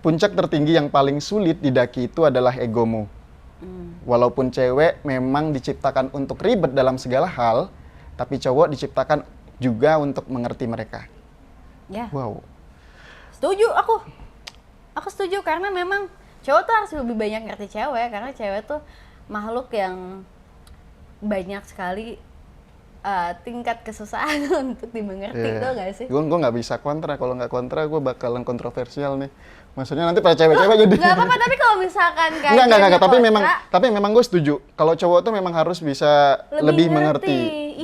puncak tertinggi yang paling sulit didaki itu adalah egomu. Walaupun cewek memang diciptakan untuk ribet dalam segala hal, tapi cowok diciptakan juga untuk mengerti mereka. Ya. Wow. Setuju aku setuju karena memang cowok tuh harus lebih banyak ngerti cewek karena cewek tuh makhluk yang banyak sekali tingkat kesusahan untuk dimengerti, tuh nggak sih? Gue nggak bisa kontra, kalau nggak kontra gue bakalan kontroversial nih. Maksudnya nanti pada cewek-cewek jadi. Nggak apa-apa, tapi kalau misalkan Enggak, tapi memang gue setuju. Kalau cowok tuh memang harus bisa lebih mengerti.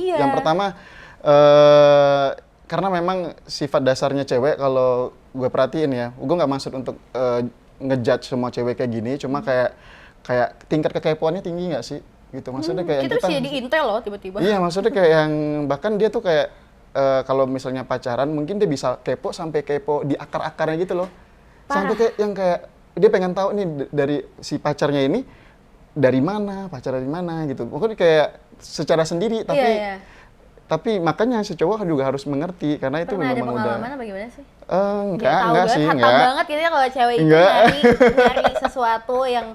Iya. Yang pertama, karena memang sifat dasarnya cewek kalau gue perhatiin ya, gue nggak maksud untuk ngejudge semua cewek kayak gini, cuma kayak tingkat kekepoannya tinggi nggak sih? Gitu maksudnya kayak kita sih di intel loh tiba-tiba. Iya, maksudnya kayak yang bahkan dia tuh kayak kalau misalnya pacaran mungkin dia bisa kepo sampai kepo di akar-akarnya gitu loh. Sampai kayak yang kayak dia pengen tahu nih dari si pacarnya ini dari mana, pacaran di mana gitu. Pokoknya kayak secara sendiri tapi tapi makanya si cowok juga harus mengerti karena itu memang udah. Pernah ada pengalaman apa gimana sih? Enggak sih, enggak. Banget gitu ya kalau cewek itu nyari sesuatu yang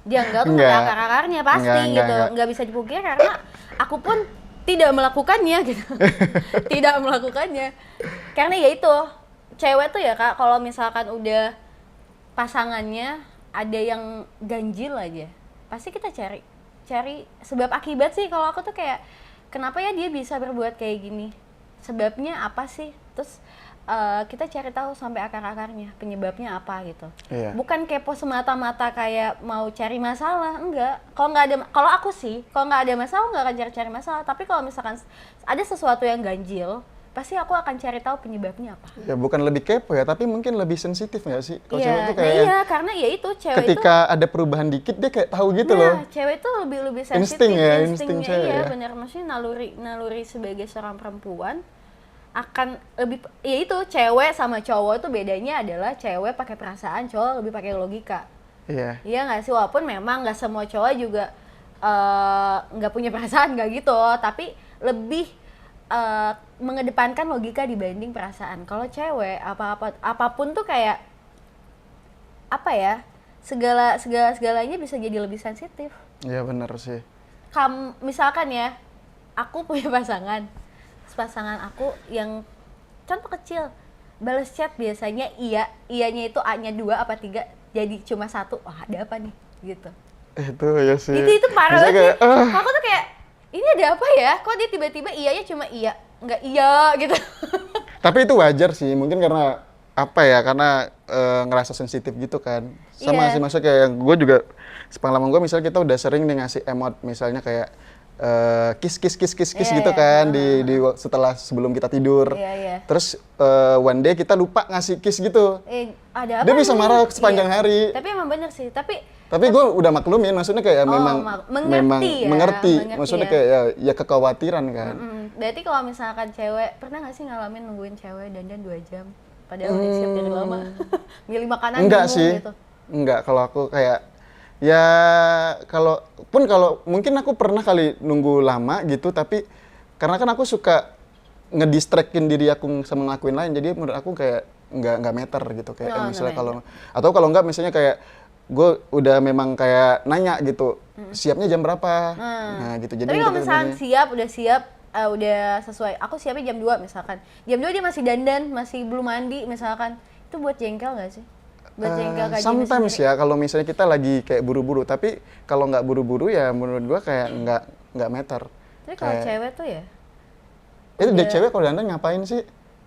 dia enggak tuh ada akar-akarnya pasti gitu. Enggak bisa dipungkiri karena aku pun tidak melakukannya gitu. Tidak melakukannya. Karena ya itu, cewek tuh ya Kak, kalau misalkan udah pasangannya ada yang ganjil aja, pasti kita cari sebab akibat sih. Kalau aku tuh kayak kenapa ya dia bisa berbuat kayak gini? Sebabnya apa sih? Terus kita cari tahu sampai akar-akarnya, penyebabnya apa gitu. Iya. Bukan kepo semata-mata kayak mau cari masalah, enggak. Kalau aku sih, kalau nggak ada masalah nggak akan cari masalah. Tapi kalau misalkan ada sesuatu yang ganjil, pasti aku akan cari tahu penyebabnya apa. Ya bukan lebih kepo ya, tapi mungkin lebih sensitif nggak sih? Kalau Iya, cewek tuh kayak karena ya itu cewek ketika ada perubahan dikit dia kayak tahu gitu loh. Cewek itu lebih sensitif. Insting cewek iya, ya. Benar, maksudnya naluri sebagai seorang perempuan akan lebih, ya itu cewek sama cowok itu bedanya adalah cewek pakai perasaan, cowok lebih pakai logika. Iya. Iya nggak sih, walaupun memang nggak semua cowok juga nggak punya perasaan nggak gitu, tapi lebih mengedepankan logika dibanding perasaan. Kalau cewek apapun tuh kayak apa ya, segalanya bisa jadi lebih sensitif. Iya benar sih. Misalkan ya, aku punya pasangan aku yang contoh kecil, balas chat biasanya iyanya itu A-nya 2 apa 3 jadi cuma 1. Wah, ada apa nih gitu. Itu ya sih. Itu parah banget sih. Aku tuh kayak ini ada apa ya? Kok dia tiba-tiba iyanya cuma iya, enggak iya gitu. Tapi itu wajar sih, mungkin karena apa ya? Karena ngerasa sensitif gitu kan. Sama sih, maksudnya kayak gue juga sepengalaman gue, misalnya kita udah sering nih ngasih emot misalnya kayak kiss gitu kan di setelah sebelum kita tidur. Terus one day kita lupa ngasih kiss gitu. Ada apa? Dia bisa marah sepanjang hari. Tapi emang bener sih. Tapi gue udah maklumin, maksudnya kayak memang mengerti. Maksudnya kayak ya kekhawatiran kan. Berarti kalau misalkan cewek, pernah nggak sih ngalamin nungguin cewek dandan 2 jam? Padahal udah siap dari lama. Milih makanan enggak sih. Gitu. Enggak, kalau aku kayak ya kalau mungkin aku pernah kali nunggu lama gitu, tapi karena kan aku suka ngedistractin diri aku sama ngelakuin lain, jadi menurut aku kayak nggak meter gitu kayak misalnya kalau nggak misalnya kayak gue udah memang kayak nanya gitu, siapnya jam berapa, nah gitu. Jadi tapi kalau misalkan udah siap udah sesuai, aku siapnya jam 2 misalkan, jam 2 dia masih dandan, masih belum mandi misalkan, itu buat jengkel nggak sih? Sometimes ya, kalau misalnya kita lagi kayak buru-buru, tapi kalau nggak buru-buru ya menurut gua kayak nggak meter. Tapi kalau cewek tuh ya itu deh, cewek kalau dandan ngapain sih?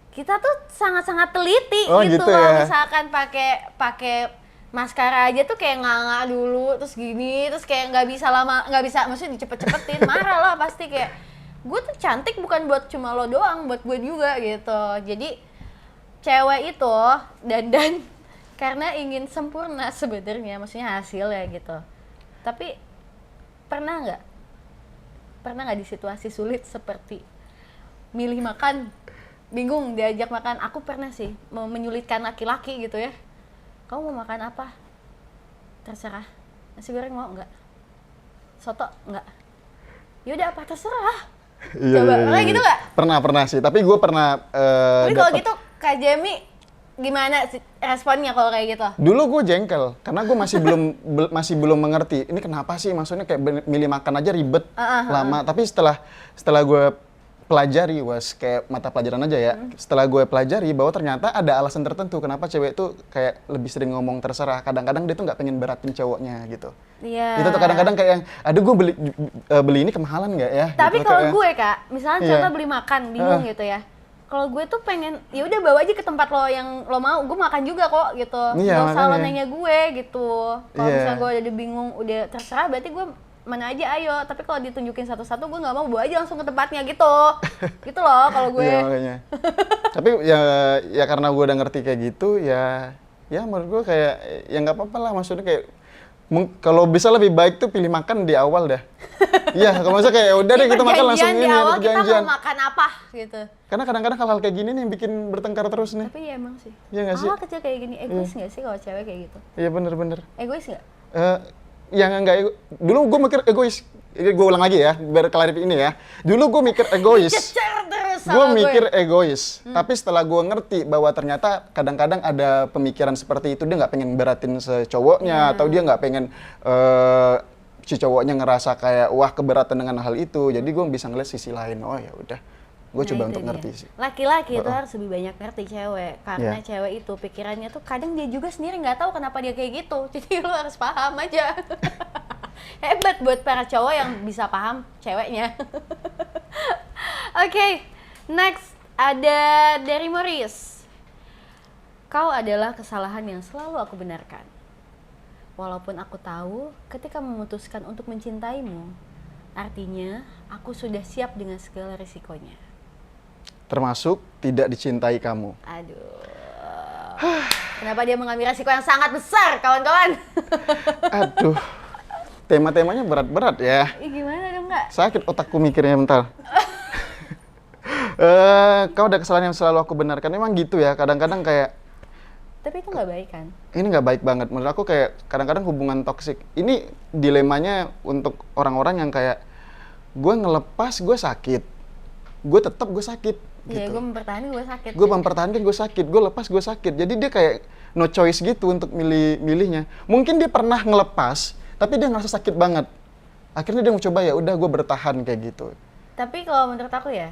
Kita tuh sangat-sangat teliti gitu ya? Loh. Misalkan pakai maskara aja tuh kayak nganga dulu, terus gini, terus kayak nggak bisa maksudnya dicepet-cepetin, marah lah pasti. Kayak gue tuh cantik bukan buat cuma lo doang, buat gue juga gitu. Jadi cewek itu dandan karena ingin sempurna sebenarnya, maksudnya hasil ya gitu. Tapi pernah nggak di situasi sulit seperti milih makan, bingung diajak makan? Aku pernah sih menyulitkan laki-laki gitu ya. Kamu mau makan apa? Terserah. Nasi goreng mau nggak? Soto nggak? Yaudah apa terserah. Coba, kayak gitu nggak? Pernah sih. Tapi gue pernah. Tapi kalau gitu Kak Jemi gimana sih? responnya kalau kayak gitu? Dulu gue jengkel karena gue masih belum mengerti ini kenapa sih, maksudnya kayak milih makan aja ribet lama. Tapi setelah gue pelajari, kayak mata pelajaran aja ya. Setelah gue pelajari bahwa ternyata ada alasan tertentu kenapa cewek tuh kayak lebih sering ngomong terserah. Kadang-kadang dia tuh nggak pengen beratin cowoknya gitu. Iya. Itu tuh kadang-kadang kayak yang, aduh gue beli ini kemahalan nggak ya? Tapi gitu, kalau kayak, gue Kak, misalnya Iya. contoh beli makan, bingung gitu ya. Kalau gue tuh pengen, ya udah bawa aja ke tempat lo yang lo mau, gue makan juga kok gitu. Iya, Gak usah lo makanya. nanya gue gitu. Kalau Iya. misalnya gue udah bingung, udah terserah, berarti gue mana aja ayo. Tapi kalau ditunjukin satu-satu, gue nggak mau, bawa aja langsung ke tempatnya gitu. Gitu loh kalau gue. Iya makanya. Tapi ya karena gue udah ngerti kayak gitu ya menurut gue kayak ya nggak apa-apa lah, maksudnya kayak kalau bisa lebih baik tuh pilih makan di awal dah. Iya, kalau misalnya kayak udah deh kita makan langsung di ini, awal kita perjanjian. mau makan apa gitu. Karena kadang-kadang hal-hal kayak gini nih yang bikin bertengkar terus nih. Tapi ya emang sih. Iya nggak sih? Hal kecil kayak gini, egois nggak sih kalau cewek kayak gitu? Iya bener-bener. Egois nggak? Yang enggak dulu gue mikir egois. Gue ulang lagi ya, biar klarifikasi ini ya. Dulu gue mikir egois. Cecer terus Gue sama mikir egois, tapi setelah gue ngerti bahwa ternyata kadang-kadang ada pemikiran seperti itu, dia nggak pengen beratin secowoknya, atau dia nggak pengen si cowoknya ngerasa kayak wah keberatan dengan hal itu. Jadi gue bisa ngeliat sisi lain. Oh ya udah, gue coba itu untuk dia. ngerti sih. Laki-laki itu harus lebih banyak ngerti cewek, karena Iya. cewek itu pikirannya tuh kadang dia juga sendiri nggak tahu kenapa dia kayak gitu. Jadi lu harus paham aja. Hebat buat para cowok yang bisa paham ceweknya. Oke, next ada dari Maurice. Kau adalah kesalahan yang selalu aku benarkan. Walaupun aku tahu ketika memutuskan untuk mencintaimu, artinya aku sudah siap dengan segala risikonya. Termasuk tidak dicintai kamu. Aduh. Kenapa dia mengambil resiko yang sangat besar, kawan-kawan? Aduh, tema-temanya berat-berat ya. Ih, gimana dong, Kak? Sakit otakku mikirnya bentar. Kau ada kesalahan yang selalu aku benarkan. Emang gitu ya, kadang-kadang kayak Tapi itu nggak baik kan? ini nggak baik banget. Menurut aku kayak kadang-kadang hubungan toksik. Ini dilemanya untuk orang-orang yang kayak gue ngelepas gue sakit, gue tetap gue sakit. Iya, Gitu. gue mempertahankan gue sakit. Gue mempertahankan gue sakit, gue lepas gue sakit. Jadi dia kayak no choice gitu untuk milihnya. Mungkin dia pernah ngelepas, tapi dia ngerasa sakit banget. Akhirnya dia mau coba ya udah gue bertahan kayak gitu. Tapi kalau menurut aku ya,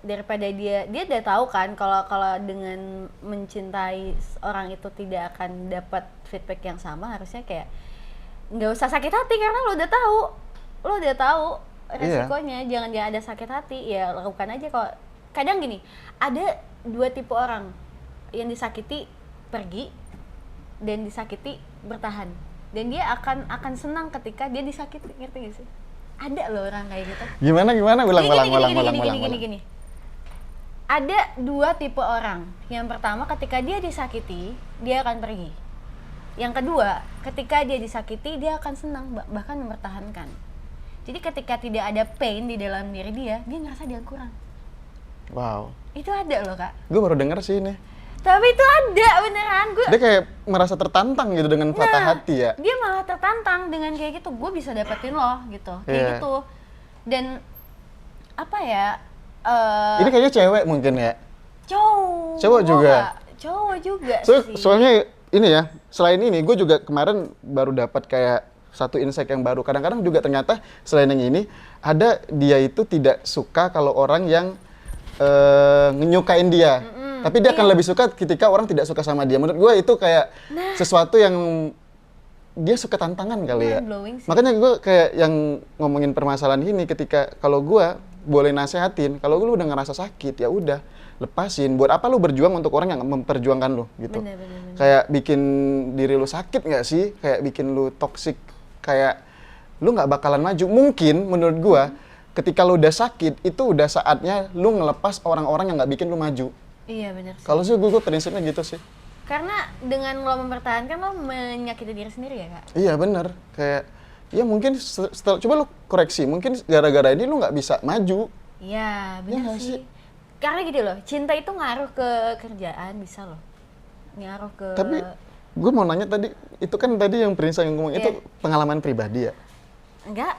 daripada dia udah tahu kan kalau dengan mencintai orang itu tidak akan dapat feedback yang sama, harusnya kayak nggak usah sakit hati karena lo udah tahu resikonya. Jangan dia ada sakit hati, ya lakukan aja. Kalau kadang gini, ada dua tipe orang, yang disakiti pergi dan disakiti bertahan, dan dia akan senang ketika dia disakiti, ngerti gak sih? Ada loh orang kayak gitu. Gimana? Ulang. Gini. Ada dua tipe orang. Yang pertama, ketika dia disakiti, dia akan pergi. Yang kedua, ketika dia disakiti, dia akan senang, bahkan mempertahankan. Jadi ketika tidak ada pain di dalam diri dia ngerasa dia kurang. Wow. Itu ada loh, Kak. Gue baru denger sih ini. Tapi itu ada beneran. Dia kayak merasa tertantang gitu dengan patah hati ya. Dia malah tertantang dengan kayak gitu. Gue bisa dapetin loh gitu. Kayak Iya. gitu. Dan apa ya? Ini kayaknya cewek mungkin ya. Cowok juga. Cowok juga sih. Soalnya ini ya, selain ini gue juga kemarin baru dapat kayak satu insight yang baru. Kadang-kadang juga ternyata selain yang ini, ada dia itu tidak suka kalau orang yang nyukain dia. Tapi dia akan lebih suka ketika orang tidak suka sama dia. Menurut gue itu kayak sesuatu yang dia suka tantangan kali ya. Mind-blowing sih. Makanya gue kayak yang ngomongin permasalahan ini, ketika kalau gue boleh nasehatin, kalau lu udah ngerasa sakit ya udah lepasin. Buat apa lu berjuang untuk orang yang memperjuangkan lu gitu. Bener. Kayak bikin diri lu sakit nggak sih? Kayak bikin lu toksik, kayak lu nggak bakalan maju. Mungkin menurut gua ketika lu udah sakit itu udah saatnya lu ngelepas orang-orang yang nggak bikin lu maju. Iya benar sih. Kalau sih gue prinsipnya gitu sih. Karena dengan lo mempertahankan, lo menyakiti diri sendiri ya, Kak? Iya bener, kayak ya mungkin setelah coba lu koreksi, mungkin gara-gara ini lu nggak bisa maju. Iya, benar nggak sih. sih? Karena gini loh, cinta itu ngaruh ke kerjaan, bisa loh. Ngaruh ke... Tapi gue mau nanya tadi, itu kan tadi yang Prinsa yang ngomong itu pengalaman pribadi ya? Enggak.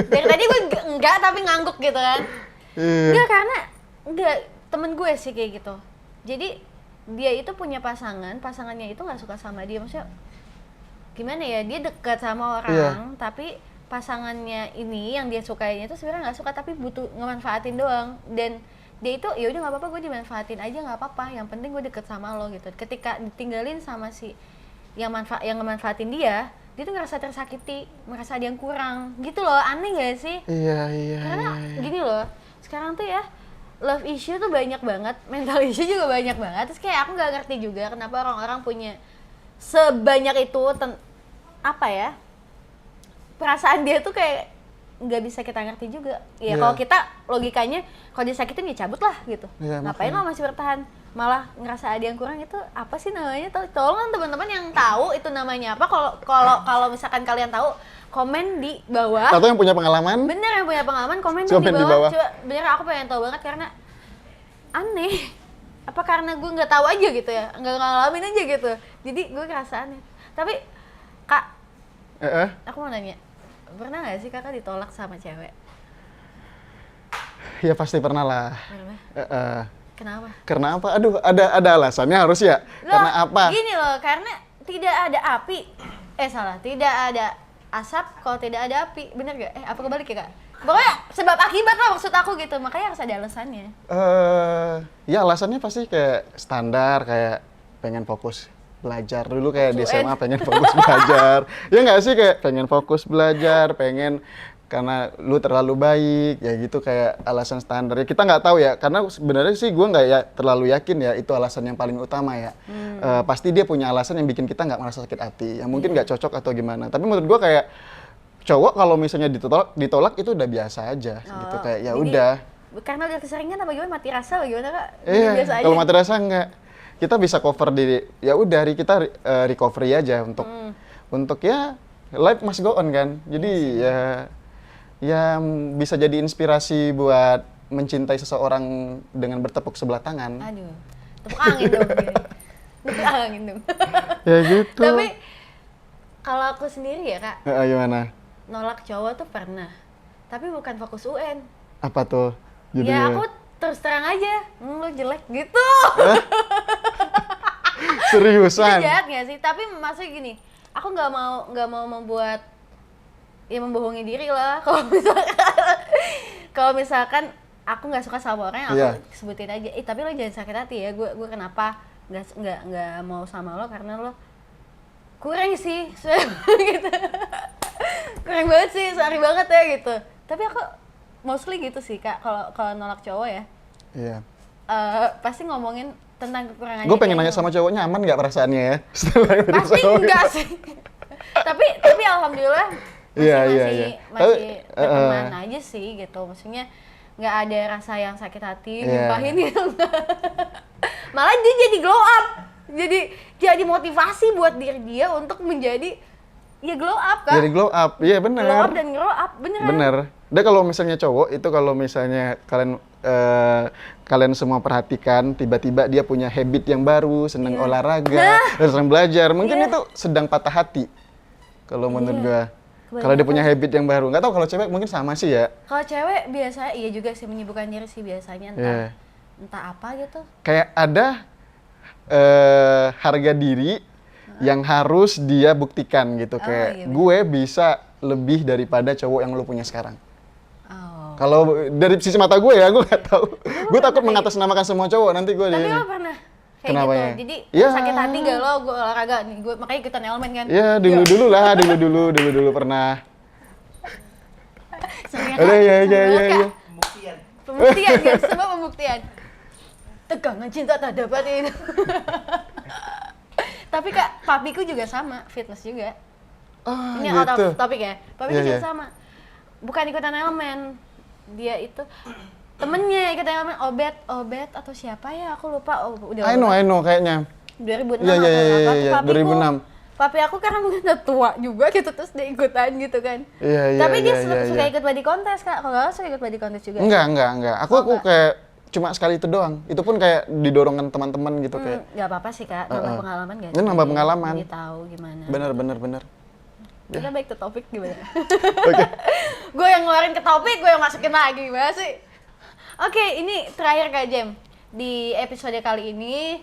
Dari tadi gue enggak, tapi ngangguk gitu kan. Iya. Enggak, karena enggak, temen gue sih kayak gitu. Jadi dia itu punya pasangannya itu nggak suka sama dia, maksudnya gimana ya, dia dekat sama orang tapi pasangannya ini yang dia sukainya itu sebenarnya nggak suka tapi butuh ngemanfaatin doang, dan dia itu ya udah nggak apa-apa, gue dimanfaatin aja nggak apa-apa, yang penting gue deket sama lo gitu. Ketika ditinggalin sama si yang ngemanfaatin dia tuh ngerasa tersakiti, merasa ada yang kurang gitu loh. Aneh gak sih? Iya. Karena gini loh, sekarang tuh ya love issue tuh banyak banget, mental issue juga banyak banget. Terus kayak aku nggak ngerti juga kenapa orang-orang punya sebanyak itu apa ya, perasaan dia tuh kayak nggak bisa kita ngerti juga. Ya kalau kita logikanya kalau disakitin ya cabut lah gitu. Ngapain lo masih bertahan? Malah ngerasa ada yang kurang, itu apa sih namanya? Tolong teman-teman yang tahu itu namanya apa. Kalau misalkan kalian tahu, komen di bawah. Atau yang punya pengalaman? Bener, yang punya pengalaman komen di Komen bawah. Coba bener, aku pengen tahu banget karena aneh. Apa karena gue nggak tahu aja gitu ya, nggak ngalamin aja gitu. Jadi gue ngerasa aneh. Tapi Kak, aku mau nanya, pernah nggak sih kakak ditolak sama cewek? Ya pasti pernah lah. Kenapa? Karena apa? Aduh, ada alasannya harus ya. Loh, karena apa? Gini loh, karena tidak ada api. Tidak ada asap kalau tidak ada api. Bener gak? Apa kebalik ya, Kak? Pokoknya sebab akibat lah maksud aku gitu. Makanya harus ada alasannya. Ya alasannya pasti kayak standar, kayak pengen fokus belajar dulu, kayak di SMA pengen fokus belajar. Ya nggak sih, kayak pengen fokus belajar, pengen karena lu terlalu baik, ya gitu, kayak alasan standar. Ya kita nggak tahu ya, karena sebenarnya sih gue nggak ya terlalu yakin ya itu alasan yang paling utama ya. Pasti dia punya alasan yang bikin kita nggak merasa sakit hati, yang mungkin nggak cocok atau gimana. Tapi menurut gue kayak cowok kalau misalnya ditolak itu udah biasa aja, gitu, kayak ya udah. Karena udah keseringan apa gimana, mati rasa apa gimana, Kak? Iya, Biasa aja. kalau mati rasa nggak. Kita bisa cover ya udah, kita recovery aja untuk ya life must go on kan. Jadi ya bisa jadi inspirasi buat mencintai seseorang dengan bertepuk sebelah tangan. Aduh, tepuk angin dong. Tepuk angin dong. Ya gitu. Tapi kalau aku sendiri ya, Kak, gimana? nolak cowok tuh pernah, tapi bukan fokus UN. Apa tuh judulnya? Ya aku terus terang aja, lo jelek gitu. Seriusan? Itu jahat gak sih? Tapi maksudnya gini, aku nggak mau membuat ya membohongi diri lah. Kalau misalkan aku nggak suka sama orang, aku sebutin aja. Tapi lo jangan sakit hati ya. Gue kenapa nggak mau sama lo, karena lo kurang sih, gitu. Kurang banget sih, sorry banget ya gitu. Tapi aku mostly gitu sih, Kak, kalau nolak cowok ya. Iya. Pasti ngomongin tentang kekurangannya. Gue pengen nanya sama cowoknya, aman nggak perasaannya ya? Pasti enggak sih. tapi alhamdulillah masih berteman aja sih gitu. Maksudnya nggak ada rasa yang sakit hati, nyumpahin gitu. Malah dia jadi glow up. Jadi motivasi buat diri dia untuk menjadi ya glow up, Kak. Jadi glow up, iya benar. Glow up dan grow up, beneran. Bener. Dan kalau misalnya cowok itu, kalau misalnya kalian semua perhatikan, tiba-tiba dia punya habit yang baru, seneng olahraga, seneng belajar, mungkin itu sedang patah hati. Kalau menurut gua, kalau dia punya habit yang baru, nggak tahu kalau cewek mungkin sama sih ya. Kalau cewek biasa iya juga sih, menyibukkan diri sih biasanya, entah apa gitu. Kayak ada harga diri yang harus dia buktikan gitu, kayak gue bisa lebih daripada cowok yang lu punya sekarang. Kalau dari sisi mata gue ya, gue nggak tahu. Gue takut mengatasnamakan semua cowok nanti gue. Tapi lo pernah kayak kenapa gitu? Ya? Jadi sakit hati gak lo? Gue olahraga nih, gue makanya ikutan elemen kan? Iya, dulu pernah. Iya. Pembuktian guys, semua pembuktian. Tegangan cinta tak dapat ini. Tapi Kak, papiku juga sama, fitness juga. Ini out of topic ya. Papiku juga sama. Bukan ikutan elemen. Dia itu temennya ikutan elemen, Obet atau siapa ya, aku lupa. Udah I know kayaknya 2006 iya, 2006. Papi aku karena mungkin udah tua juga gitu, terus dia ikutan gitu kan. Iya. Tapi dia suka ikut body contest, Kak. Kalau nggak suka ikut body contest juga. Enggak. Aku kayak cuma sekali itu doang. Itu pun kayak didorongkan teman-teman gitu kayak. Nggak apa-apa sih, Kak. Nambah pengalaman gak sih? Ini nambah pengalaman. Jadi tahu gimana. Bener. Kita baik ke topik gimana? Oke. Gue yang ngeluarin ke topik, gue yang masukin lagi, gimana sih? Oke, ini terakhir Kak Jem. di episode kali ini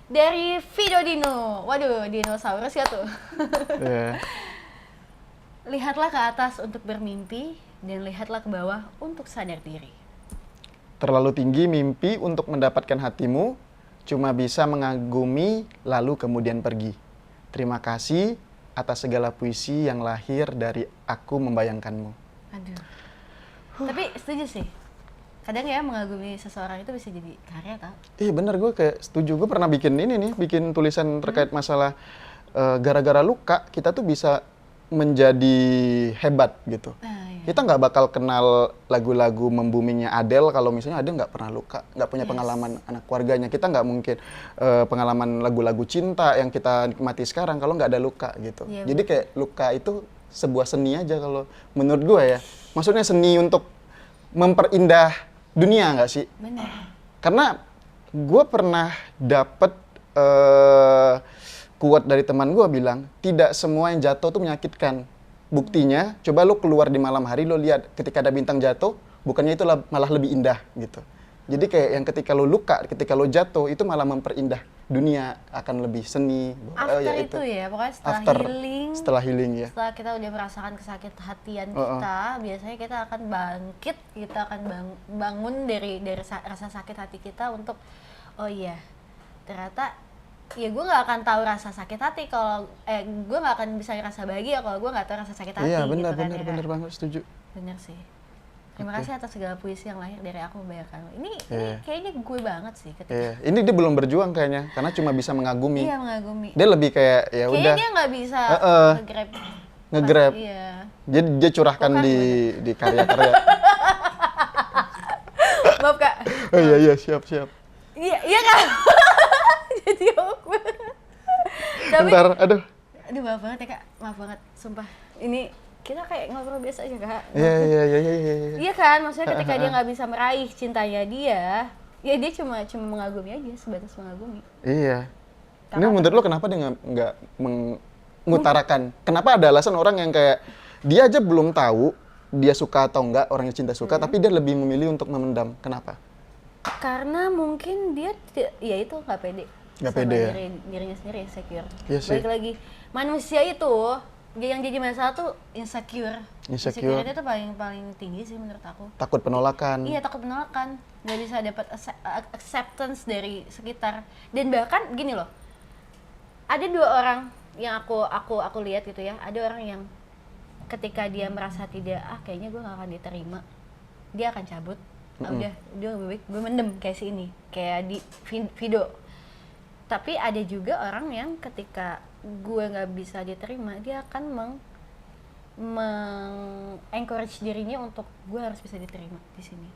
dari Vido Dino. Waduh, dinosaurus ya tuh. Yeah. Lihatlah ke atas untuk bermimpi dan lihatlah ke bawah untuk sadar diri. Terlalu tinggi mimpi untuk mendapatkan hatimu, cuma bisa mengagumi lalu kemudian pergi. Terima kasih atas segala puisi yang lahir dari aku membayangkanmu. Aduh. Tapi setuju sih. Kadang ya mengagumi seseorang itu bisa jadi karya tau. Bener, gue kayak setuju. Gue pernah bikin ini nih, bikin tulisan terkait masalah gara-gara luka kita tuh bisa menjadi hebat gitu. Iya. Kita nggak bakal kenal lagu-lagu membumingnya Adele kalau misalnya Adele nggak pernah luka, nggak punya pengalaman anak keluarganya. Kita nggak mungkin pengalaman lagu-lagu cinta yang kita nikmati sekarang kalau nggak ada luka gitu. Iya, Jadi kayak luka itu sebuah seni aja kalau menurut gue ya. Maksudnya seni untuk memperindah dunia nggak sih? Bener. Karena gue pernah dapet quote dari teman gue bilang, tidak semua yang jatuh tuh menyakitkan. Buktinya, coba lo keluar di malam hari, lo lihat ketika ada bintang jatuh, bukannya itu malah lebih indah gitu. Jadi kayak yang ketika lo luka, ketika lo jatuh, itu malah memperindah dunia, akan lebih seni. After itu ya, pokoknya setelah healing ya. Setelah kita udah merasakan kesakit hatian kita, biasanya kita akan bangkit, kita akan bangun dari rasa sakit hati kita untuk, oh iya, ternyata ya gue nggak akan tahu rasa sakit hati kalau gue nggak akan bisa ngerasa bahagia kalau gue nggak tahu rasa sakit hati. Iya benar gitu kan, benar banget, setuju. Bener sih. Terima kasih atas segala puisi yang lahir dari aku membayangkanmu. Ini kayaknya gue banget sih ketika. Ini dia belum berjuang kayaknya karena cuma bisa mengagumi. Iya, mengagumi. Dia lebih kayak ya udah. Kayaknya dia nggak bisa nge-grab. Iya. Dia curahkan di karya-karya. Maaf Kak. Oh iya siap. Iya Kak. Jadi awkward. Tapi, Bentar, aduh maaf banget ya Kak, maaf banget, sumpah. Ini kita kayak ngobrol biasa aja Kak. Iya. Iya kan, maksudnya ketika dia nggak bisa meraih cintanya dia, ya dia cuma mengagumi aja, sebatas mengagumi. Iya. Ini menurut lo kenapa dia nggak mengutarakan? Kenapa ada alasan orang yang kayak dia aja belum tahu dia suka atau enggak, orangnya cinta suka, tapi dia lebih memilih untuk memendam. Kenapa? Karena mungkin dia ya itu nggak pede. Nggak pede ya? Dirinya sendiri insecure. Iya sih. Balik lagi, manusia itu yang jadi masalah tuh insecure. Insecure. Itu paling tinggi sih menurut aku. Takut penolakan. Iya, takut penolakan. Nggak bisa dapat acceptance dari sekitar. Dan bahkan gini loh, ada dua orang yang aku lihat gitu ya. Ada orang yang ketika dia merasa tidak, kayaknya gue nggak akan diterima, dia akan cabut. Udah lebih baik gue mendem kayak si ini, kayak di video. Tapi ada juga orang yang ketika gue nggak bisa diterima, dia akan encourage dirinya untuk gue harus bisa diterima di sini.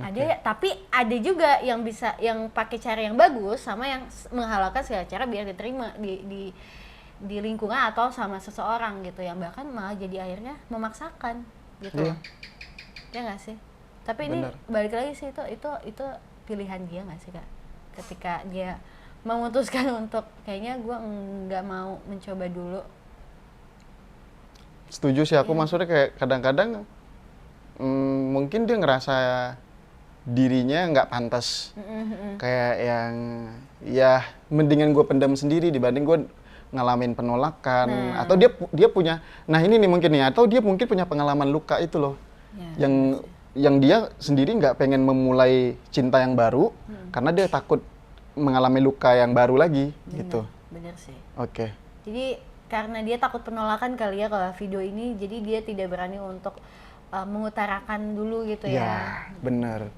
Ada, tapi ada juga yang bisa, yang pakai cara yang bagus sama yang menghalalkan segala cara biar diterima di lingkungan atau sama seseorang gitu, yang bahkan malah jadi akhirnya memaksakan gitu. Ya nggak sih? Tapi ini balik lagi sih, itu pilihan dia nggak sih Kak? Ketika dia memutuskan untuk kayaknya gue nggak mau mencoba dulu. Setuju sih aku, maksudnya kayak kadang-kadang mungkin dia ngerasa dirinya nggak pantas, kayak yang ya mendingan gue pendam sendiri dibanding gue ngalamin penolakan. Atau dia punya, nah ini nih mungkin nih, atau dia mungkin punya pengalaman luka itu loh, yang dia sendiri nggak pengen memulai cinta yang baru karena dia takut mengalami luka yang baru lagi. Gitu. Bener sih. Oke. Jadi karena dia takut penolakan kali ya kalau video ini, jadi dia tidak berani untuk mengutarakan dulu gitu ya. Ya, bener.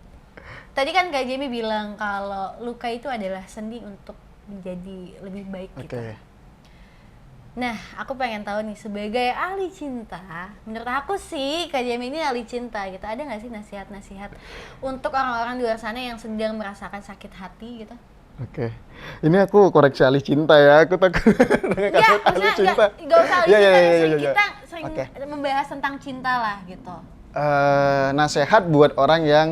Tadi kan Kak Jamie bilang kalau luka itu adalah seni untuk menjadi lebih baik gitu. Nah, aku pengen tahu nih, sebagai ahli cinta, menurut aku sih Kak Jamie ini ahli cinta gitu. Ada nggak sih nasihat-nasihat untuk orang-orang di luar sana yang sedang merasakan sakit hati gitu? Oke. Ini aku koreksi ahli cinta ya, aku takut ya, ahli cinta. Gak usah ahli cinta, ya. Kita sering membahas tentang cinta lah gitu. Nasihat buat orang yang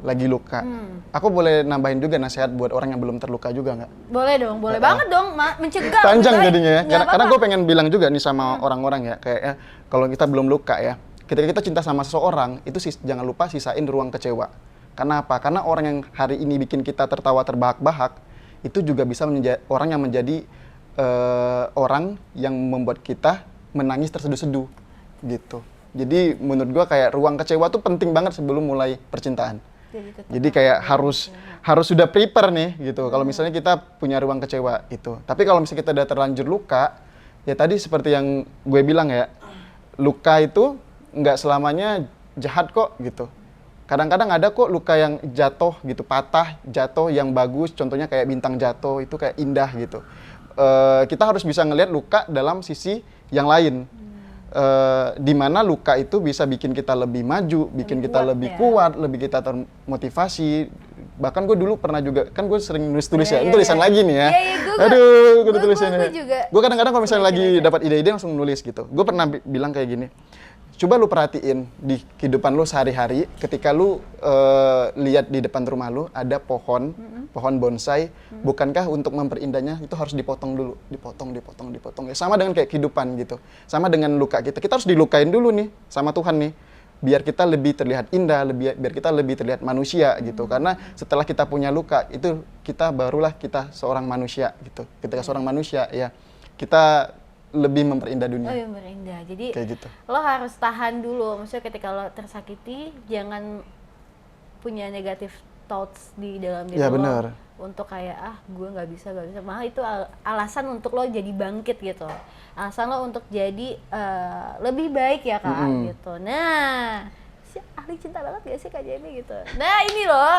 lagi luka. Aku boleh nambahin juga nasihat buat orang yang belum terluka juga nggak? Boleh dong, boleh banget dong, mencegah. Panjang jadinya ya, karena gue pengen bilang juga nih sama orang-orang ya, kayak ya, kalau kita belum luka ya, ketika kita cinta sama seseorang, itu jangan lupa sisain ruang kecewa. Karena apa? Karena orang yang hari ini bikin kita tertawa terbahak-bahak, itu juga bisa orang yang menjadi orang yang membuat kita menangis terseduh-seduh gitu. Jadi menurut gua kayak ruang kecewa tuh penting banget sebelum mulai percintaan. Jadi kayak harus sudah prepare nih gitu. Kalau misalnya kita punya ruang kecewa itu. Tapi kalau misalnya kita udah terlanjur luka, ya tadi seperti yang gue bilang ya, luka itu nggak selamanya jahat kok gitu. Kadang-kadang ada kok luka yang jatuh gitu, patah, jatuh yang bagus, contohnya kayak bintang jatuh, itu kayak indah gitu. Kita harus bisa ngelihat luka dalam sisi yang lain. Di mana luka itu bisa bikin kita lebih maju, bikin kita lebih kuat, lebih kita termotivasi. Bahkan gue dulu pernah juga, kan gue sering nulis-tulis ya, ini tulisan lagi nih ya. Aduh, gue tulisannya. Gue kadang-kadang kalau misalnya lagi dapat ide-ide langsung nulis gitu. Gue pernah bilang kayak gini, coba lu perhatiin di kehidupan lu sehari-hari, ketika lu lihat di depan rumah lu ada pohon bonsai, bukankah untuk memperindahnya itu harus dipotong dulu, dipotong. Ya sama dengan kayak kehidupan gitu, sama dengan luka kita harus dilukain dulu nih sama Tuhan nih, biar kita lebih terlihat indah, biar kita lebih terlihat manusia gitu. Karena setelah kita punya luka itu barulah kita seorang manusia gitu. Ketika seorang manusia ya kita lebih memperindah dunia. Oh iya, memperindah. Jadi kayak gitu. Lo harus tahan dulu. Maksudnya ketika lo tersakiti, jangan punya negative thoughts di dalam diri ya, lo. Bener. Untuk kayak gue nggak bisa. Malah itu alasan untuk lo jadi bangkit gitu. Alasan lo untuk jadi lebih baik ya Kak gitu. Nah, si ahli cinta banget gak sih Kak Jamie gitu. Nah ini loh.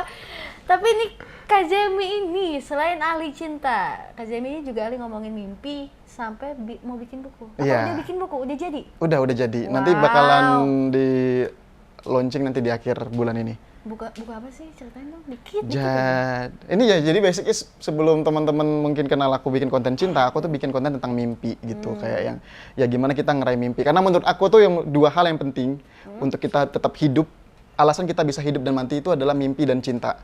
Tapi ini Kak Jamie ini selain ahli cinta, Kak Jamie ini juga ahli ngomongin mimpi sampai mau bikin buku. Udah bikin buku? Udah jadi? Udah jadi. Wow. Nanti bakalan di launching nanti di akhir bulan ini. Buku apa sih? Ceritain dong dikit. Ini ya jadi basicnya sebelum teman-teman mungkin kenal aku bikin konten cinta, aku tuh bikin konten tentang mimpi gitu. Kayak yang ya gimana kita ngeraih mimpi. Karena menurut aku tuh yang dua hal yang penting untuk kita tetap hidup. Alasan kita bisa hidup dan mati itu adalah mimpi dan cinta.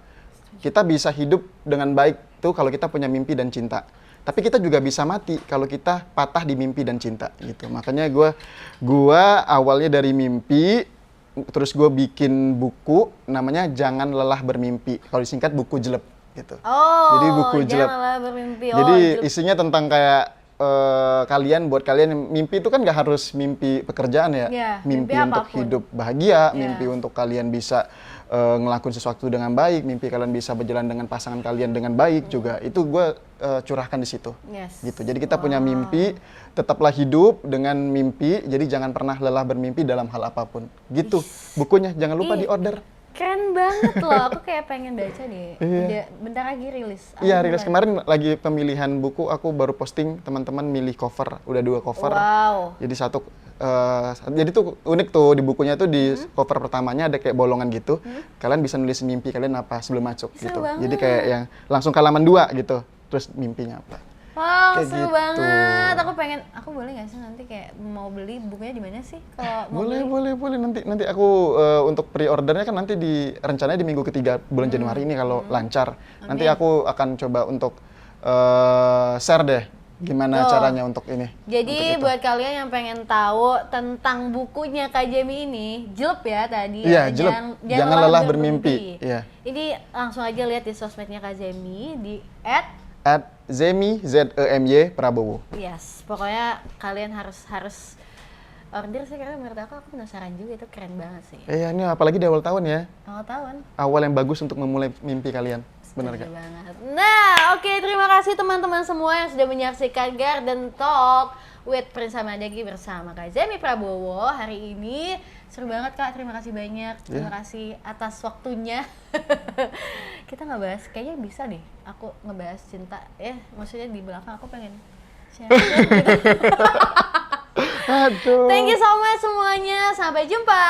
Kita bisa hidup dengan baik tuh kalau kita punya mimpi dan cinta. Tapi kita juga bisa mati kalau kita patah di mimpi dan cinta gitu. Makanya gua awalnya dari mimpi, terus gue bikin buku namanya Jangan Lelah Bermimpi. Kalau disingkat buku jelep gitu. Jadi buku jelep. Jangan lelah bermimpi. Jadi isinya tentang kayak buat kalian mimpi itu kan gak harus mimpi pekerjaan ya. Mimpi untuk apapun. Hidup bahagia, mimpi untuk kalian bisa ngelakuin sesuatu dengan baik, mimpi kalian bisa berjalan dengan pasangan kalian dengan baik juga. Itu gue curahkan di situ. Gitu. Jadi kita punya mimpi, tetaplah hidup dengan mimpi. Jadi jangan pernah lelah bermimpi dalam hal apapun. Gitu. Bukunya jangan lupa di-order. Keren banget loh, aku kayak pengen baca deh. Bentar lagi rilis. Iya, rilis kemarin lagi pemilihan buku, aku baru posting teman-teman milih cover, udah 2 cover. Wow. Jadi jadi tuh unik tuh di bukunya tuh di cover pertamanya ada kayak bolongan gitu. Kalian bisa nulis mimpi kalian apa sebelum masuk gitu. Banget. Jadi kayak yang langsung ke halaman 2 gitu. Terus mimpinya apa. Wow, kayak seru gitu. Banget. Aku boleh nggak sih nanti kayak mau beli bukunya di mana sih? Kalau boleh. Nanti aku untuk pre-ordernya kan nanti rencananya di minggu ketiga bulan Januari ini kalau lancar. Nanti aku akan coba untuk share deh gimana caranya untuk ini. Jadi buat kalian yang pengen tahu tentang bukunya Kak Jamie ini, jelep ya tadi. Iya, jelep. Jangan lelah bermimpi. Iya. Ini langsung aja lihat di sosmednya Kak Jamie di @Zemy ZEMY Prabowo. Yes, pokoknya kalian harus order sih karena menurut aku penasaran juga, itu keren banget sih. Iya, ini apalagi di awal tahun ya. Awal tahun. Awal yang bagus untuk memulai mimpi kalian. Benar kan? Banget. Nah, oke, terima kasih teman-teman semua yang sudah menyaksikan Garden Talk with Prince Hamadagi bersama Kak Jamie Prabowo hari ini. Seru banget Kak, terima kasih banyak. Terima kasih atas waktunya. Kita ngebahas, kayaknya bisa deh aku ngebahas cinta. Maksudnya di belakang aku pengen share gitu. Aduh. Thank you so much semuanya. Sampai jumpa.